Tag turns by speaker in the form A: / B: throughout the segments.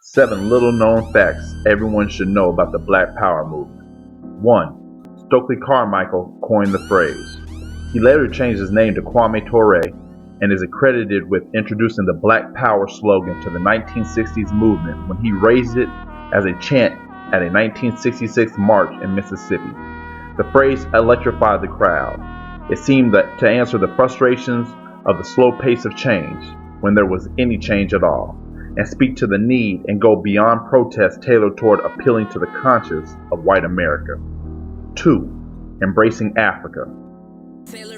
A: 7 little known facts everyone should know about the Black Power movement. 1. Stokely Carmichael coined the phrase. He later changed his name to Kwame Ture and is accredited with introducing the Black Power slogan to the 1960s movement when he raised it as a chant at a 1966 march in Mississippi. The phrase electrified the crowd. It seemed to answer the frustrations of the slow pace of change, when there was any change at all, and speak to the need and go beyond protests tailored toward appealing to the conscience of white America. 2. Embracing Africa.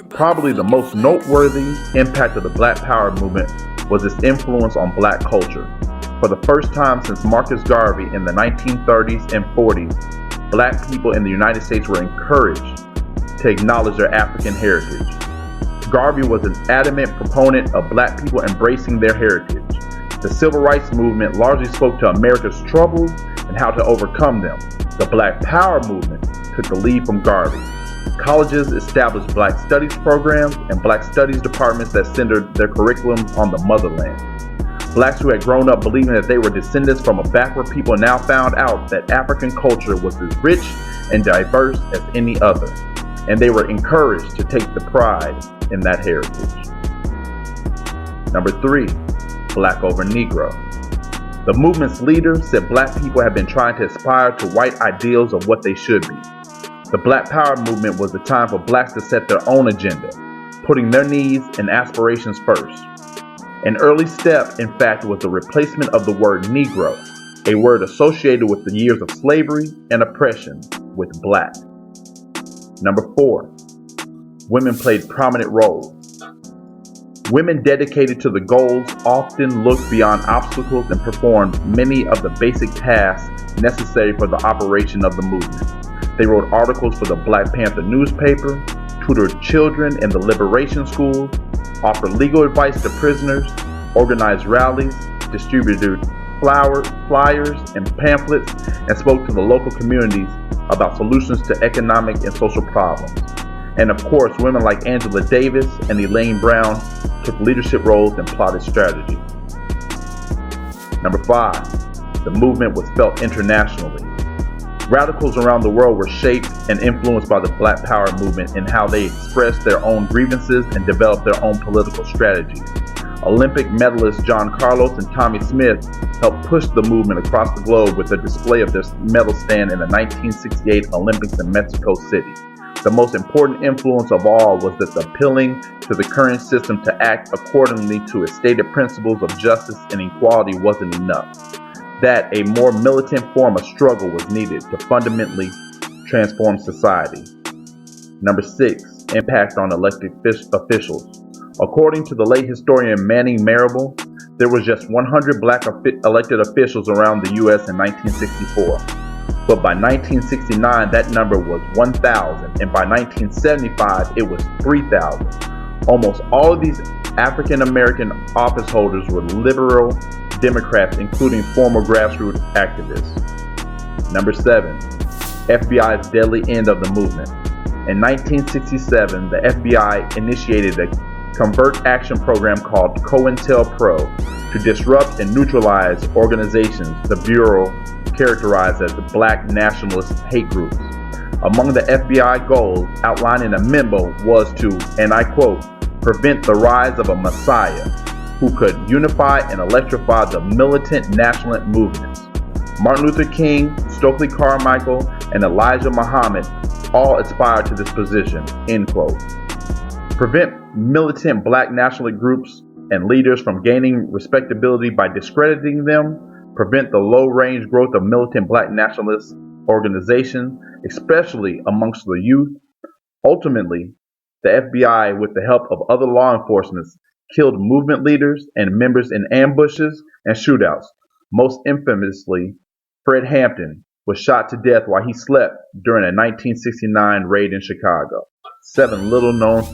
A: Probably the most noteworthy impact of the Black Power movement was its influence on black culture. For the first time since Marcus Garvey in the 1930s and 40s, black people in the United States were encouraged to acknowledge their African heritage. Garvey was an adamant proponent of black people embracing their heritage. The Civil Rights Movement largely spoke to America's troubles and how to overcome them. The Black Power movement took the lead from Garvey. Colleges established Black Studies programs and Black Studies departments that centered their curriculum on the motherland. Blacks who had grown up believing that they were descendants from a backward people now found out that African culture was as rich and diverse as any other, and they were encouraged to take the pride in that heritage. Number 3. Black over Negro. The movement's leaders said black people have been trying to aspire to white ideals of what they should be. The Black Power movement was the time for blacks to set their own agenda, putting their needs and aspirations first. An early step, in fact, was the replacement of the word Negro, a word associated with the years of slavery and oppression, with black. Number 4. Women played prominent roles. Women dedicated to the goals often looked beyond obstacles and performed many of the basic tasks necessary for the operation of the movement. They wrote articles for the Black Panther newspaper, tutored children in the liberation schools, offered legal advice to prisoners, organized rallies, distributed flyers and pamphlets, and spoke to the local communities about solutions to economic and social problems. And of course, women like Angela Davis and Elaine Brown took leadership roles and plotted strategy. Number 5. The movement was felt internationally. Radicals around the world were shaped and influenced by the Black Power movement in how they expressed their own grievances and developed their own political strategies. Olympic medalists John Carlos and Tommie Smith helped push the movement across the globe with the display of their medal stand in the 1968 Olympics in Mexico City. The most important influence of all was that the appealing to the current system to act accordingly to its stated principles of justice and equality wasn't enough. That a more militant form of struggle was needed to fundamentally transform society. Number 6. Impact on elected officials. According to the late historian Manning Marable, there was just 100 black elected officials around the U.S. in 1964. But by 1969, that number was 1,000, and by 1975, it was 3,000. Almost all of these African American office holders were liberal Democrats, including former grassroots activists. Number 7. FBI's deadly end of the movement. In 1967, the FBI initiated a covert action program called COINTELPRO to disrupt and neutralize organizations the Bureau characterized as the Black nationalist hate groups. Among the FBI goals outlined in a memo was to, and I quote, prevent the rise of a messiah who could unify and electrify the militant nationalist movements. Martin Luther King, Stokely Carmichael, and Elijah Muhammad all aspired to this position, end quote. Prevent militant black nationalist groups and leaders from gaining respectability by discrediting them. Prevent the low-range growth of militant black nationalist organizations, especially amongst the youth. Ultimately, the FBI, with the help of other law enforcement, killed movement leaders and members in ambushes and shootouts. Most infamously, Fred Hampton was shot to death while he slept during a 1969 raid in Chicago. 7 little known facts.